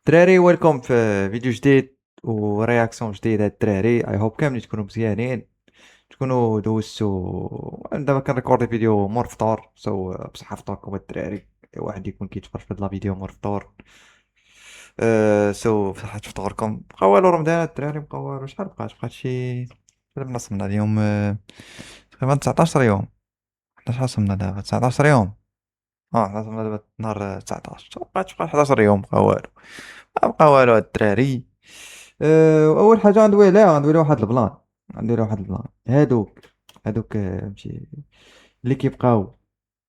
دراري ويلكم في فيديو جديد ورياكسيون جديد. هاد الدراري اي هوب كاملين تكونوا مزيانين، تكونوا دوزتو. دابا كنريكوردي فيديو مور فطور، بصحة فطوركم الدراري. واحد يكون كيتفرج في هاد لا فيديو مور فطور. بصحة فطوركم. بقى والو رمضان الدراري، بقى والو. شحال بقات شي من صمنا اليوم؟ تقريبا 19 يوم. حنا شحال صمنا دابا؟ 19 يوم. حنا صمنا دابا نهار 19. بقات 11 يوم. بقى والو، ما بقى والو هاد الدراري. اول حاجه غندوي واحد البلان. هادوك فهمتي، اللي كيبقاو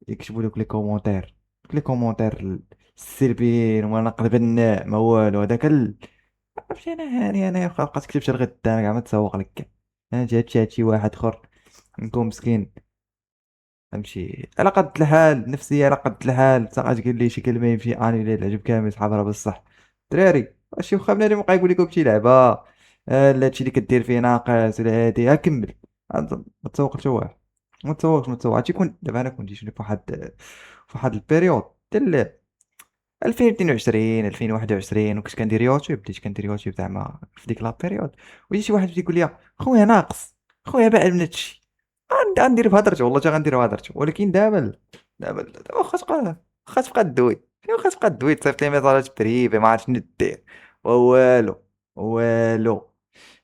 يكتبوا لك لي كومونتير السلبيين وما نقلب الناع ما والو. عرفتي انا هاني انا بقات كتبت لغد قدام كاع ما تسوق لك كاع. انا جات شي واحد اخر نكون مسكين، فهمتي، على قد الحال نفسية، على قد الحال تلقى تقول لي شي كلمة يمشي اني العجب كامل صحابها بصح. دراري واش بقى بنادم يبقى يقول لكم شي لعبة، لا هادشي اللي كدير فيه ناقص ولا هادي، ها كمل. ما تسوق حتى واحد، ما تسوقش هادشي. كنت دابا انا كنت جيت في واحد البيريود ديال 2022 2021، وكنت كندير يوتيوب، بديت كندير يوتيوب زعما في ديك لا بيريود. ويجي شي واحد يقول لي خويا ناقص، خويا باع من هادشي. غندير بهضرتي، والله تا غندير بهضرتي. ولكن دابا واخا تبقى دوي، واخا تبقى دوي تصيفط لي ميساجات بريفي ما عرفت شنو دير والو والو.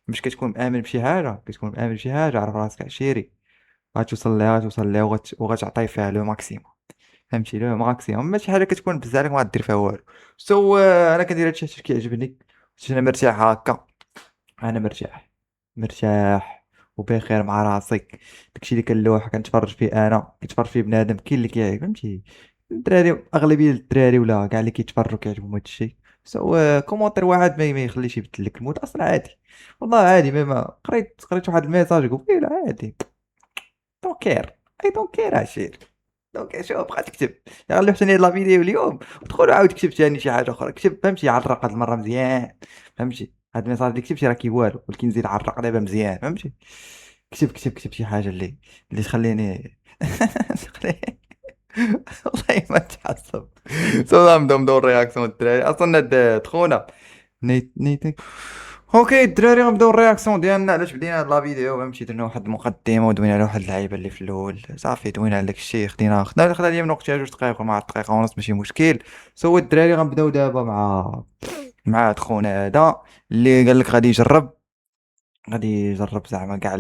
مش كتكون مآمن بشي حاجة، عرف راسك عشيري، غتوصل ليها وغتعطي فيها لو ماكسيموم. فهمتي، لو ماكسيموم. ماشي حاجة كتكون بزاف ما غدير فيها والو. انا كندير هادشي حيت كيعجبني، حيت انا مرتاح هكا. انا مرتاح وبخير مع راسي. داكشي اللي كنلوح كنتفرج فيه، انا كيتفرج فيه بنادم كاين اللي كيعجب، فهمتي. الدراري اغلبيه الدراري ولا كاع اللي كيتفرجوا كيعجبهم هادشي. كومونتير واحد ما يخليش يبدل لك المود اصلا، عادي. والله عادي. ما قريت واحد الميساج قبيله عادي. دونت كير، اي دونت كير عشير. دونك شوف بقى تكتب، غير لوحتني لا فيديو اليوم ودخل عاود كتب ثاني شي حاجه اخرى. كتب فهمتي، عرق هاد المره مزيان، فهمتي. هاد الميساج اللي كتبتي راه والو، ولكن زيد عرق دابا مزيان، فهمتي. كتب شي حاجه اللي تخليني تخليني- والله ما تحسب. نبداو الرياكسيون الدراري. اصلا هاد خونا نيت. اوكي الدراري، غنبداو الرياكسيون ديالنا. علاش بدينا هاد لا فيديو؟ فهمتي، درنا واحد المقدمه ودوينا على واحد اللعيبه اللي في الاول. صافي دوينا على داكشي، خدنا ليا من وقتها 2 دقائق ولا 1 دقيقه ونص، ماشي مشكل. الدراري غنبداو دابا مع هاد خونا هذا اللي قال لك غادي يجرب زعما كاع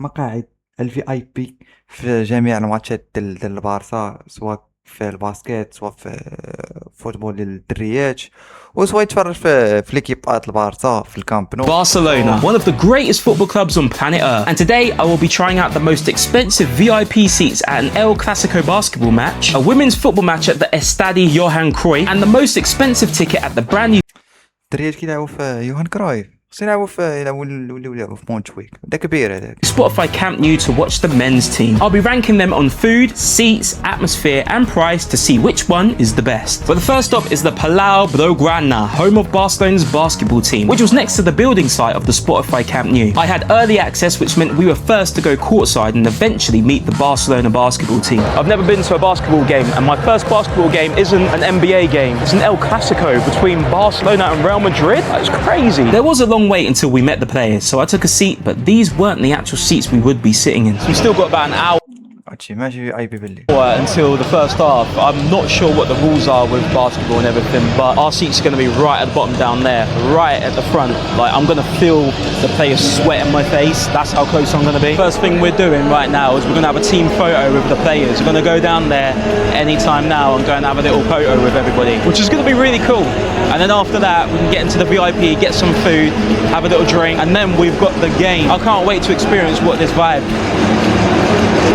المقاعد الفي اي بي في جميع الماتشات ديال البارسا، سواء في الباسكيت، سواء في فوتبول ديال الدريات، وسواء يتفرج في ليكيبات البارسا في الكامب نو. Barcelona, one of the greatest football clubs on planet Earth. And today I will be trying out the most expensive VIP seats at an El Clasico basketball match, a women's football match at the Estadio Johan Cruyff, and the most expensive ticket at the brand new الدريات كيلعبوا في يوهان كرايف، خصهم يلعبوا في مونتويك، دا كبير هذاك. Spotify Camp Nou to watch the men's team. I'll be ranking them on food, seats, atmosphere and price to see which one is the best. But the first stop is the Palau Blaugrana, home of Barcelona's basketball team, which was next to the building site of the Spotify Camp Nou. I had early access, which meant we were first to go courtside and eventually meet the Barcelona basketball team. I've never been to a basketball game, and my first basketball game isn't an NBA game. It's an El Clasico between Barcelona and Real Madrid. That's crazy. There was a long wait until we met the players, so I took a seat, but these weren't the actual seats we would be sitting in. We've still got about an hour هادشي ماشي اي بي باللي. until the first half. I'm not sure what the rules are with basketball and everything, but our seats are going to be right at the bottom down there, right at the front. Like, I'm going to feel the players sweat in my face. That's how close I'm going to be. First thing we're doing right now is we're going to have a team photo with the players. We're going to go down there anytime now and go and have a little photo with everybody, which is going to be really cool. And then after that, we can get into the VIP, get some food, have a little drink, and then we've got the game. I can't wait to experience what this vibe.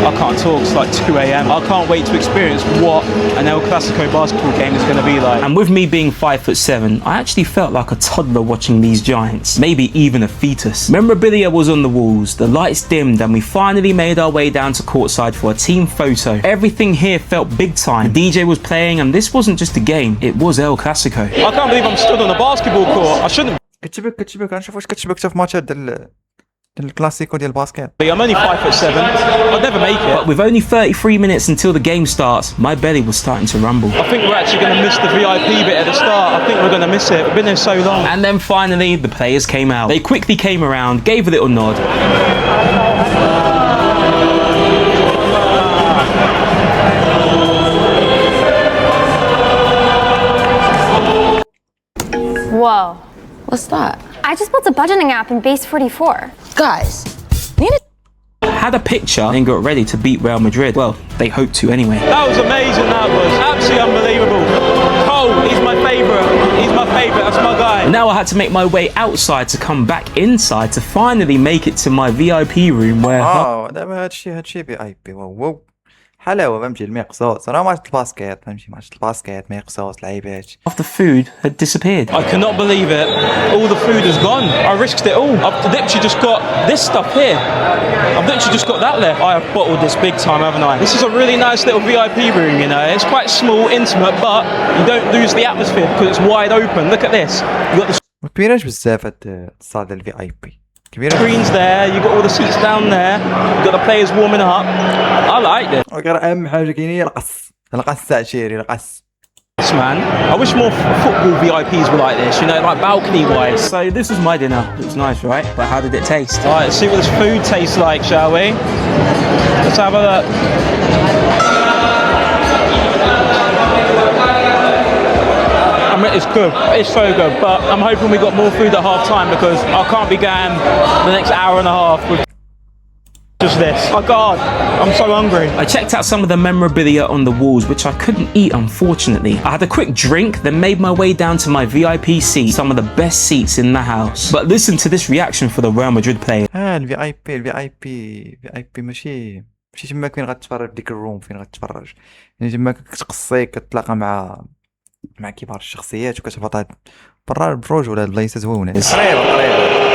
I can't talk, it's like 2 a.m. I can't wait to experience what an El Clasico basketball game is going to be like. And with me being 5'7", I actually felt like a toddler watching these giants, maybe even a fetus. Memorabilia was on the walls, the lights dimmed, and we finally made our way down to courtside for a team photo. Everything here felt big time. The DJ was playing, and this wasn't just a game, it was El Clasico. I can't believe I'm stood on a basketball court. I shouldn't. كتشبك غنشوف واش كتشبك في ماتشات ديال الكلاسيكو ديال الباسكت. I'm only 5'7". I'd never make it. But with only 33 minutes until the game starts, my belly was starting to rumble. I think we're actually going to miss the VIP bit at the start. I think we're going to miss it. We've been there so long. And then finally, the players came out. They quickly came around, gave a little nod. Whoa. What's that? I just built a budgeting app in Base 44. Guys, need it. Had a picture and got ready to beat Real Madrid. Well, they hoped to anyway. That was amazing. That was absolutely unbelievable. Cole, he's my favourite. He's my favourite. That's my guy. Now I had to make my way outside to come back inside to finally make it to my VIP room where... دابا هادشي VIP. واو حلاوه فهمتي المقصوص راه ماتش الباسكيت فهمتي ماتش الباسكيت مقصوص لعيبات. half the food had disappeared. I cannot believe it. All the food is gone. I risked it all. I've literally just got this stuff here. I've literally just got that left. I have bottled this big time, haven't I? This is a really nice little VIP room, you know. It's quite small, intimate, but you don't lose the atmosphere because it's wide open. Look at this. You got the مكبيراش بزاف هاد الصالة ديال VIP كبيرة. screens there. You got all the seats down there. You got the players warming up. I like this. وكرا أهم حاجة كاين هي القص تعشيري القص. Man, I wish more football VIPs were like this, you know, like balcony wise. So this was my dinner. It was nice, right? But how did it taste? All right, let's see what this food tastes like, shall we? Let's have a look. I mean, it's good. It's so good, but I'm hoping we got more food at half time because I can't be going the next hour and a half with just this. Oh God, I'm so hungry. I checked out some of the memorabilia on the walls, which I couldn't eat, unfortunately. I had a quick drink, then made my way down to my VIP seat, some of the best seats in the house. But listen to this reaction for the Real Madrid player. الVIP ماشي تماك فين غتفرج ديك الروم فين غتفرج يعني تماك كتقصي كتلاقى مع كبار الشخصيات وكتهبط برا البروج ولا البلايص زوينة قريبة.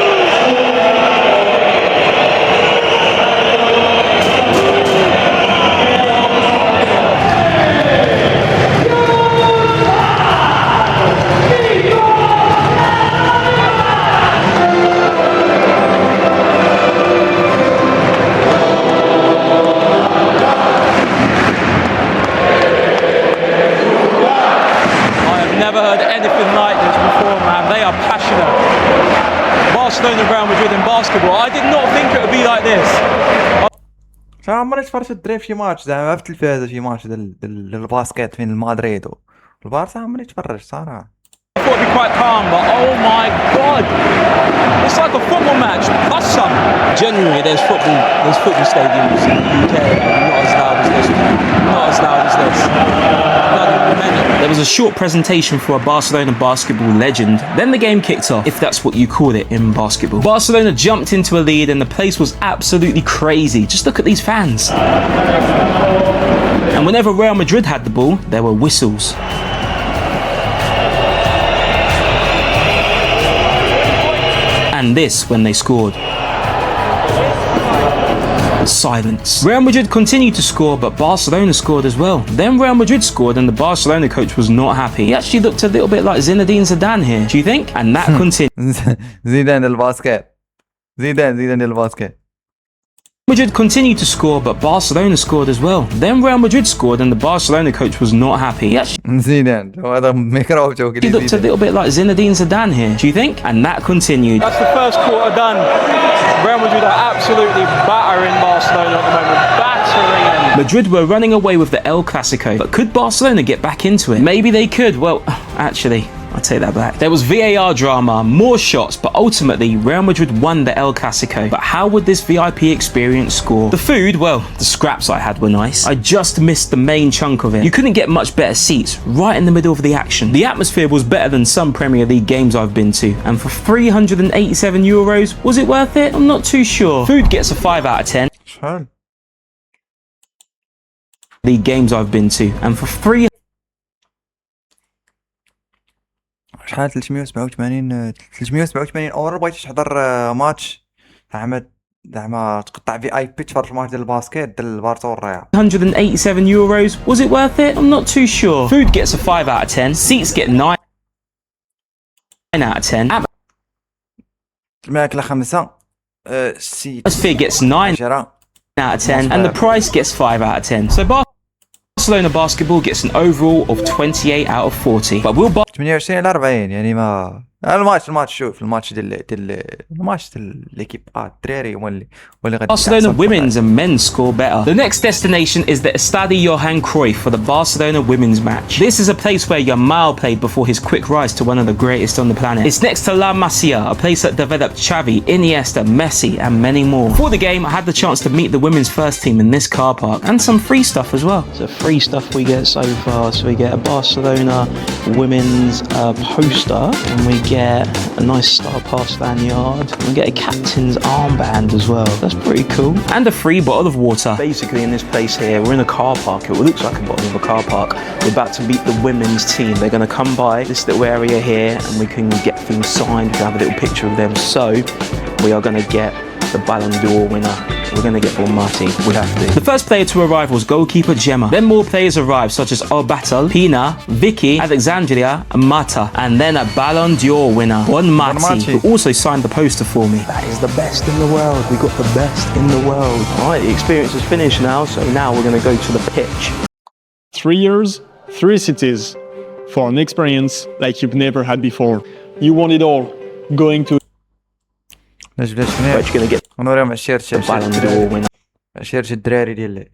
Never heard anything like this before, man. They are passionate. Barcelona and Real Madrid in basketball. I did not think it would be like this. عمري تفرجت الدراري في شي ماتش زعما في التلفازة شي ماتش ديال الباسكيت فين المدريد والبارسا عمري تفرجت صراحة. I thought it'd be quite calm, but oh my God, it's like a football match plus some. Genuinely, there's football stadiums in the UK, not as loud as this. Not as loud as this. There was a short presentation for a Barcelona basketball legend. Then the game kicked off, if that's what you call it in basketball. Barcelona jumped into a lead and the place was absolutely crazy. Just look at these fans. And whenever Real Madrid had the ball, there were whistles. And this when they scored. Silence. Real Madrid continued to score, but Barcelona scored as well. Then Real Madrid scored and the Barcelona coach was not happy. He actually looked a little bit like Zinedine Zidane here, do you think? And that continued. زيدان الباسكت زيدان الباسكت. Madrid continued to score, but Barcelona scored as well. Then Real Madrid scored and the Barcelona coach was not happy. He actually زيدان هذا ميكروب he looked a little bit like Zinedine Zidane here, do you think? And that continued. That's the first quarter done. Real Madrid are absolutely battering Barcelona at the moment. Battering them. Madrid were running away with the El Clasico, but could Barcelona get back into it? Maybe they could. Well, actually, I'll take that back. There was VAR drama, more shots, but ultimately Real Madrid won the El Clasico. But how would this VIP experience score? The food, well, the scraps I had were nice. I just missed the main chunk of it. You couldn't get much better seats, right in the middle of the action. The atmosphere was better than some Premier League games I've been to, and for €387, was it worth it? I'm not too sure. Food gets a 5 out of 10. شحال League games I've been to, and for شحال 387 اورو بغيتي تحضر ماتش زعما تقطع VIP تفرج ماتش ديال الباسكيت ديال البارسا والريال. €187, was it worth it? I'm not too sure. Food gets a 5 out of 10. Seats get 9 out of 10. الماكلة 5 السيت Atmosphere gets 9 10 out of 10 and the price gets 5 out of 10. So Barcelona basketball gets an overall of 28 out of 40. But will 28 على 40 يعني ما الماتش شوف الماتش ديال ليكيب الدراري هو اللي غادي Barcelona women's and men's score better. The next destination is the Estadio Johan Cruyff for the Barcelona women's match. This is a place where Yamal played before his quick rise to one of the greatest on the planet. It's next to La Masia, a place that developed Xavi, Iniesta, Messi and many more. For the game, I had the chance to meet the women's first team in this car park and some free stuff as well. So free stuff we get so far. So we get a Barcelona women's poster, and we get a nice Star Pass lanyard. We get a captain's armband as well. That's pretty cool. And a free bottle of water. Basically in this place here, we're in a car park. It looks like a bottom of a car park. We're about to meet the women's team. They're going to come by this little area here and we can get things signed. We have a little picture of them. So we are going to get the Ballon d'Or winner. We're going to get Marty. We have to. The first player to arrive was goalkeeper Gemma. Then more players arrived such as Orbatal, Pina, Vicky, Alexandria and Mata. And then a Ballon d'Or winner, Marty, who also signed the poster for me. That is the best in the world. We got the best in the world. All right, the experience is finished now. So now we're going to go to the pitch. 3 years, 3 cities for an experience like you've never had before. You want it all. Going to But you're going to get ونوريهم عشيرة the Ballon d'Or winner. الدراري ديال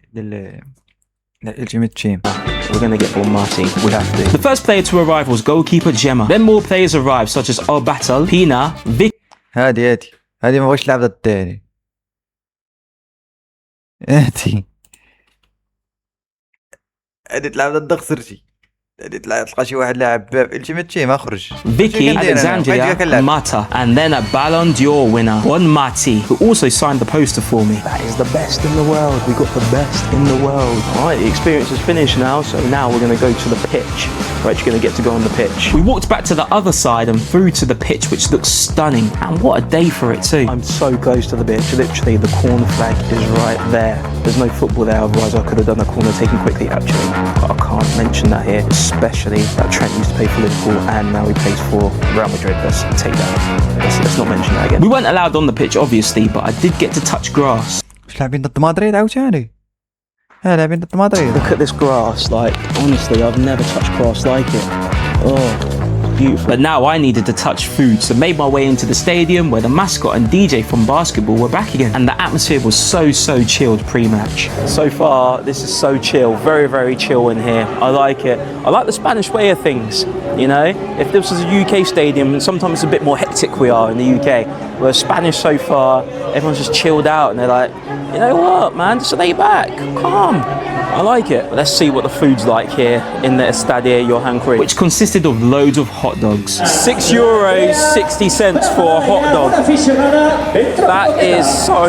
الالتيميت تيم. We're going to get Marty. We have to. The first player to arrive was goalkeeper Gemma. Then more players arrived such as Orbatal, Pina, Vicky. هادي ما بغيتش تلعب ضد الثاني. هادي تلعب ضد خسرتي. تلقى شي واحد لاعب التيميت تيم ما خرج. Vicky, Alexandria, Mata, and then a Ballon d'Or winner, Marty, who also signed the poster for me. That is the best in the world. We got the best in the world. All right, the experience is finished now. So now we're going to go to the pitch. We're actually going to get to go on the pitch. We walked back to the other side and through to the pitch, which looks stunning. And what a day for it too. I'm so close to the pitch. Literally, the corner flag is right there. There's no football there, otherwise I could have done a corner taken quickly. Actually, but I can't mention that here. Especially that Trent used to play for Liverpool and now he plays for Real Madrid. Let's take that. Let's not mention that again. We weren't allowed on the pitch, obviously, but I did get to touch grass. واش لاعبين ضد مدريد عاوتاني؟ لاعبين ضد مدريد. Look at this grass. Like, honestly, I've never touched grass like it. Oh. Beautiful. But now I needed to touch food, so made my way into the stadium where the mascot and DJ from basketball were back again, and the atmosphere was so chilled pre-match. So far, this is so chill, very chill in here. I like it. I like the Spanish way of things, you know? If this was a UK stadium, sometimes it's a bit more hectic we are in the UK, where Spanish so far, everyone's just chilled out and they're like, you know what, man, just lay back, calm. I like it. Let's see what the food's like here in the Estadio Johan Cruyff, which consisted of loads of hot dogs. €6.60 for a hot dog. That is so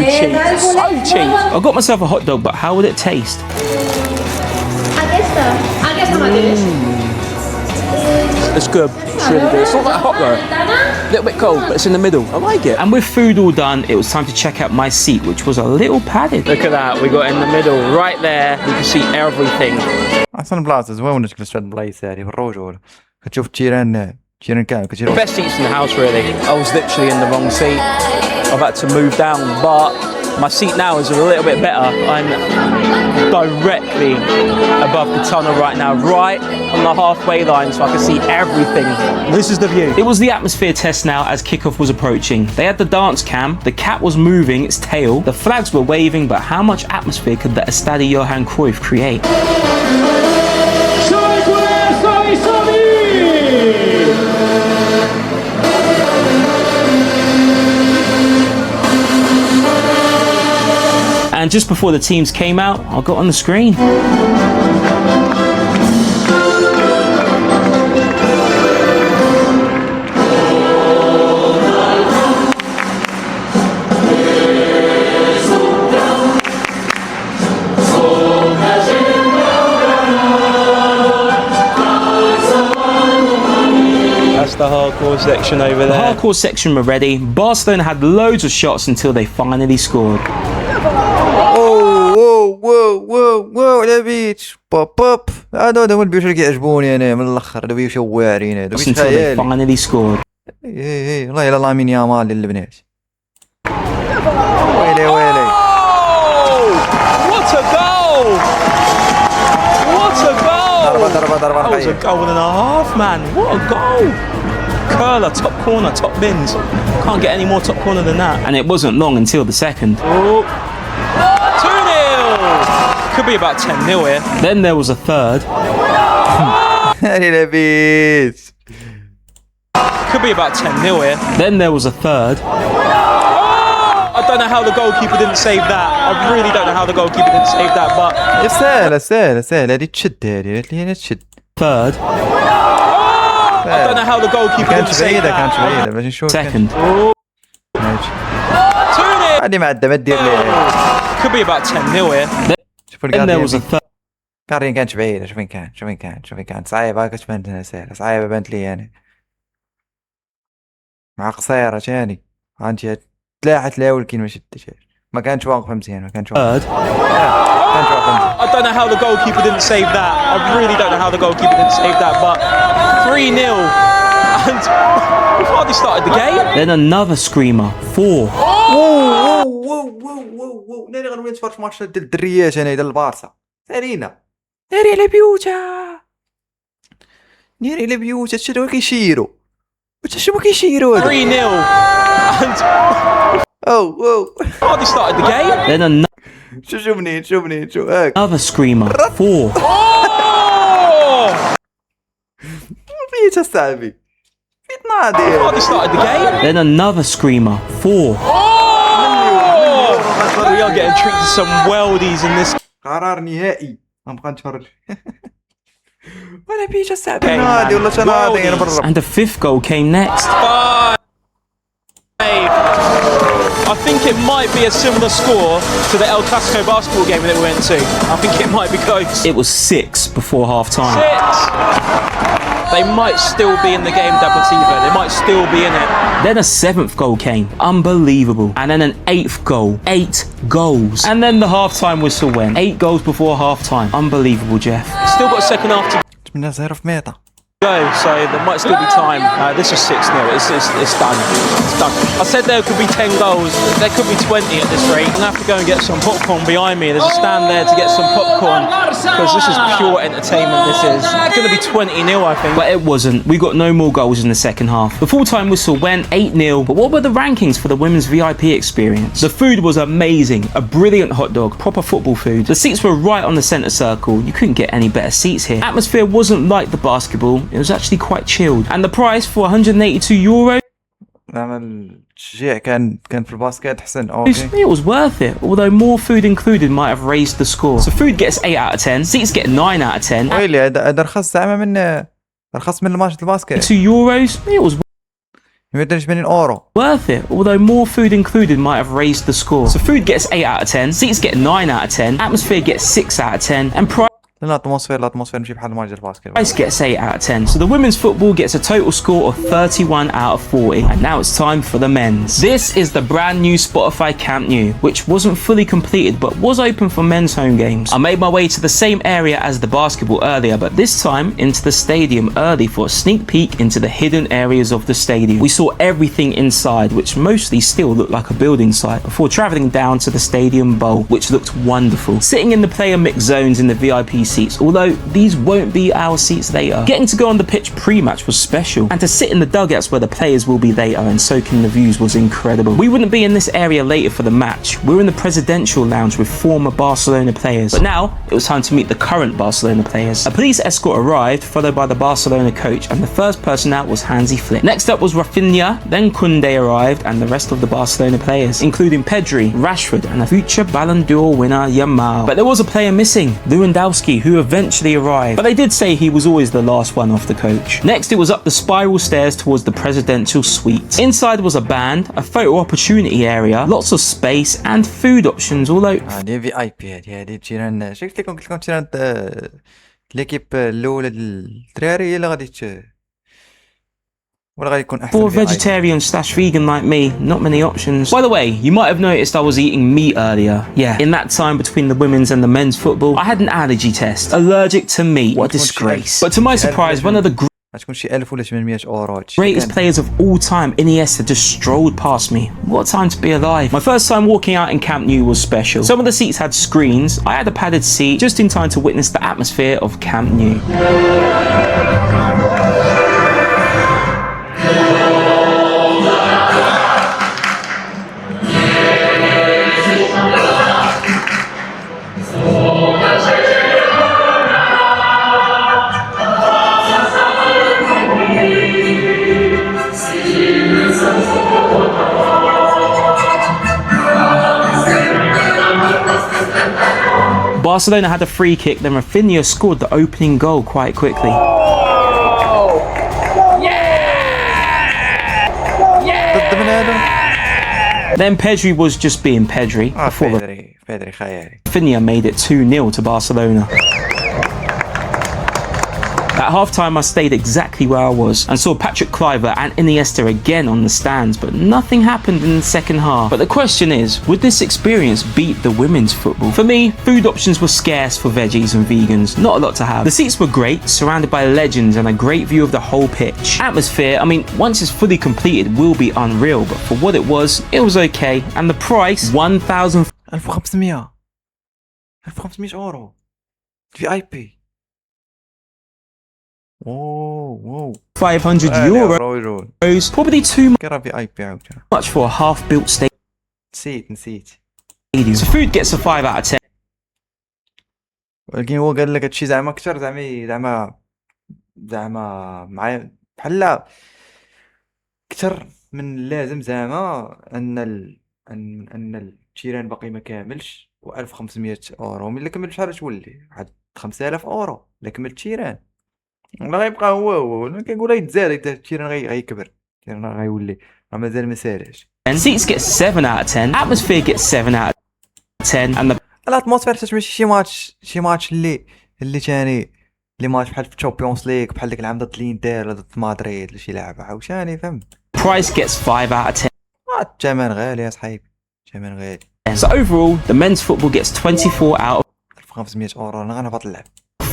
cheap. So cheap. I got myself a hot dog, but how would it taste? It's good. It's really good. It's not that hot though. A little bit cold, but it's in the middle. I like it. And with food all done, it was time to check out my seat, which was a little padded. Look at that. We got in the middle, right there. You can see everything. احسن بلاصه زوينه تجلس في هاد البلايص هادي بالرجوله كتشوف التيران كامل كتير. Best seats in the house really. I was literally in the wrong seat. I've had to move down, but my seat now is a little bit better. I'm directly above the tunnel right now, right on the halfway line, so I can see everything. This is the view. It was the atmosphere test now as kickoff was approaching. They had the dance cam, the cat was moving its tail, the flags were waving, but how much atmosphere could the Estadio Johan Cruyff create? And just before the teams came out, I got on the screen. That's the hardcore section over there. The hardcore section were ready. Barcelona had loads of shots until they finally scored. واو على بيتش بوب هذا هو البيوت اللي كيعجبوني انا من الاخر هذا بيوت شوارين هذا بيوت خيالي. Finally scored. والله الا لامين يامال للبنات. ويلي ويلي. Oh! What a goal! What a goal! ضربة That was a نقية. goal and a half, man. What a goal! Curler, top corner, top bins. Can't get any more top corner than that. And it wasn't long until the second. Oh. 2-0! Could be about 10-0 here. Then there was a third. هاني لبيس. Could be about 10-0 here. Then there was a third. I don't know how the goalkeeper didn't save that. I really don't know how the goalkeeper didn't save that, but سهلة هذه تشد، هذه قالت لي هنا تشد. Third. I don't know how the goalkeeper didn't كانت save بعيدة that. باش نشوف. Second. ماشي. 2-0! هذه معدة ما دير ليه. Could be about 10-0 here. شوف Then there was a third. كارين كانت بعيدة. شوف وين كانت صعيبة. هاكا تبان لنا سهلة، صعيبة بانت لي أنا. مع قصيرة تاني. هانتي تلاحت لا ولكن ما شدتش. ما كانتش واقفة مزيان. Third. I don't know how the goalkeeper didn't save that. I really don't know how the goalkeeper didn't save that, but 3-0. And we've hardly started the game. Then another screamer. 4. ناري غنولي نتفرج في ماتش ديال الدريات انا ديال البارسا. ناري على بيوتها. ناري على بيوتها. شنو كيشيروا؟ شنو كيشيروا 3-0. And او hardly started the game. Then another شو منين هاك. screamer. 4. Oh! بيتها صاحبي. فيت ناضي. Hardly started the game. Then another screamer. 4. We are getting treated to some worldies in this قرار نهائي. غنبقى نتفرج. ولا بيتها صاحبي. Okay, ناضي man. ولا تناضي انا برا. And the fifth goal came next. 5. I think it might be a similar score to the El Clasico basketball game that we went to. I think it might be close. It was 6 before half time. 6. They might still be in the game, Deportivo. They might still be in it. Then a 7th goal came. Unbelievable. And then an 8th goal. 8 goals. And then the half-time whistle went. 8 goals before half-time. Unbelievable, Jeff. Still got a second half to من 0 في ميتا. go, so there might still be time. This is 6-0. It's done. It's done. I said there could be 10 goals. There could be 20 at this rate. I'm gonna have to go and get some popcorn behind me. There's a stand there to get some popcorn because this is pure entertainment. This is. It's gonna be 20-0, I think. But it wasn't. We got no more goals in the second half. The full-time whistle went 8-0. But what were the rankings for the women's VIP experience? The food was amazing. A brilliant hot dog. Proper football food. The seats were right on the centre circle. You couldn't get any better seats here. Atmosphere wasn't like the basketball. It was actually quite chilled. And the price for €182. نعمل تشجيع كان في الباسكت حسن. اوكي. It was worth it, although more food included might have raised the score. So food gets 8 out of 10, seats get 9 out of 10. ويلي هذا رخص زعما من الماتش الباسكت. €2. It was 180 اورو. worth it, although more food included might have raised the score. So food gets 8 out of 10, seats get 9 out of 10, atmosphere gets 6 out of 10, and الاتموسفير ماشي بحال الماتش الباسكت. price gets 8 out of 10. So the women's football gets a total score of 31 out of 40. And now it's time for the men's. This is the brand new Spotify Camp Nou, which wasn't fully completed but was open for men's home games. I made my way to the same area as the basketball earlier, but this time into the stadium early for a sneak peek into the hidden areas of the stadium. We saw everything inside, which mostly still looked like a building site, before travelling down to the stadium bowl, which looked wonderful. Sitting in the player mix zones in the VIP seats, although these won't be our seats later. Getting to go on the pitch pre-match was special, and to sit in the dugouts where the players will be later and soak in the views was incredible. We wouldn't be in this area later for the match. We're in the presidential lounge with former Barcelona players, but now it was time to meet the current Barcelona players. A police escort arrived, followed by the Barcelona coach, and the first person out was Hansi Flick. Next up was Rafinha, then Koundé arrived, and the rest of the Barcelona players, including Pedri, Rashford, and a future Ballon d'Or winner Yamal. But there was a player missing, Lewandowski, who eventually arrived, but they did say he was always the last one off the coach. Next it was up the spiral stairs towards the presidential suite. Inside was a band, a photo opportunity area, lots of space and food options, although هذه في اي بي. هذه تجينا شفت لكم قلت لكم تجينا ليكيب الاولى الدراري هي اللي غادي ولا غادي يكون احسن. for vegetarian/vegan like me, not many options. By the way, you might have noticed I was eating meat earlier. Yeah, in that time between the women's and the men's football, I had an allergy test. Allergic to meat. What a disgrace. But to my surprise, one of the غتكون شي 1000 ولا 800 اورو. هادشي Greatest players of all time, Iniesta just strolled past me. What a time to be alive. My first time walking out in Camp Nou was special. Some of the seats had screens. I had a padded seat just in time to witness the atmosphere of Camp Nou. Barcelona had a free kick, then Rafinha scored the opening goal quite quickly. Then Pedri was just being Pedri before Pedri خيالي. Rafinha made it 2-0 to Barcelona. At half-time, I stayed exactly where I was and saw Patrick Kluivert and Iniesta again on the stands, but nothing happened in the second half. But the question is, would this experience beat the women's football? For me, food options were scarce for veggies and vegans, not a lot to have. The seats were great, surrounded by legends and a great view of the whole pitch. Atmosphere, I mean, once it's fully completed, will be unreal, but for what it was okay, and the price, 1,000... 1500 1500 اورو في اي بي. واو 500 euros, probably too كرا في اي بي عاود. much for a half-built نسيت. stadium. So food gets a 5 out of 10. ولكن هو قال لك هادشي زعما اكثر زعما معايا بحال اكثر من اللازم، زعما ان التيران باقي ما كاملش، و 1500 اورو ملي كمل بشحال تولي واحد 5000 اورو. الا كمل التيران ولا غيبقى هو انا كنقول يتزاد التيران غيكبر، التيران غيولي راه مازال ما سالش. And seats get 7 out of 10. Atmosphere gets 7 out of 10. And the الاتموسفير تتمشي شي ماتش اللي تاني اللي ماتش بحال في الشامبيونز ليغ، بحال ديك العام ضد الانتر ولا ضد مدريد ولا شي لعبه عاوتاني، فهمت؟ price gets 5 out of 10. الثمن غالي يا صاحبي، الثمن غالي. So overall, the men's football gets 24 out 1500 اورو انا غنهبط اللعب.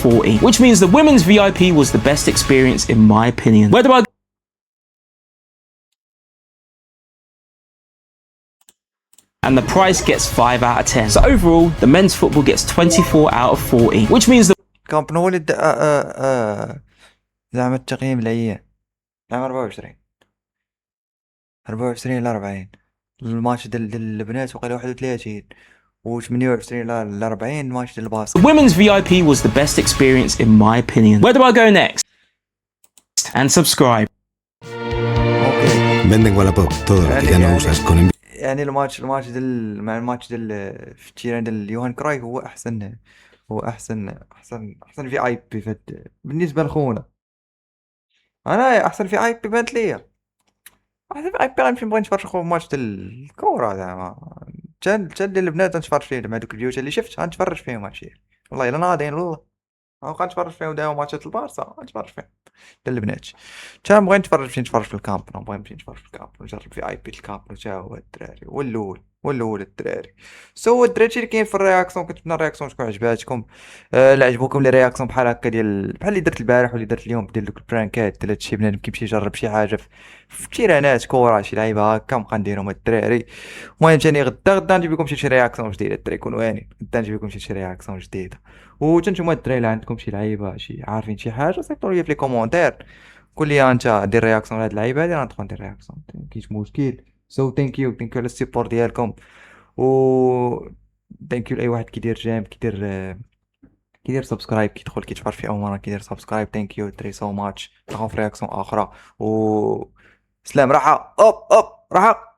of 40, which means the women's VIP was the best experience in my opinion. Where do I and the price gets 5 out of 10. So overall, the men's football gets 24 out of 40, which means the كامب نو اللي زعما التقييم العيان عام 24 ل 40. الماتش ديال البنات وقيلا 31 و 28 ل 40 الماتش ديال الباسكت. women's VIP was the best experience in my opinion. Where do I go next? And subscribe. اوكي Venden Wallapop todo lo que ya no usas con يعني الماتش ديال في التيران ديال يوهان كراي هو احسن في اي بي بالنسبه لخونا. انا احسن في اي بي بانت ليا، احسن في اي بي غنمشي نبغي نتفرج خو ماتش ديال الكره زعما حتى ديال البنات غنتفرج فيه مع دوك الفيديوهات اللي شفت غنتفرج فيهم هادشي والله الا ناضيين والله غنبقى نتفرج فيهم دايما ماتشات البارسا غنتفرج فيهم ديال البنات. حتى نبغي نتفرج في الكامب، نبغي نمشي نتفرج في الكامب نجرب في اي بي الكامب حتى هو الدراري والاول الدراري. سو الدراري اللي كاين في الرياكسيون، كنتمنى الرياكسيون تكون عجباتكم. لا عجبوكم لي رياكسيون بحال هكا بحال اللي درت البارح واللي درت اليوم ديال دوك البرانكات ديال هادشي بنادم كيمشي يجرب شي حاجه في تيرانات كره شي لعيبه هكا نبقى نديرهم الدراري. المهم ثاني غدا نجيب لكم شي رياكسيون جديده الدراري كونوا وانين، غدا نجيب لكم شي رياكسيون جديده. وتنتوما الدراري اللي عندكم شي لعيبه شي عارفين شي حاجه صيفطوا لي في لي كومونتير قول لي انت دير رياكسيون لهاد اللعيبه هادي غندخل ندير رياكسيون كاينش مشكل. سو ثانك يو على السيبور ديالكم، و ثانك يو لاي واحد كيدير جيم كيدير سبسكرايب كيدخل كيتفرج في اول مره كيدير سبسكرايب. ثانك يو دري سو ماتش. نلقاو في رياكسيون اخرى و سلام راحه. اوب راحه.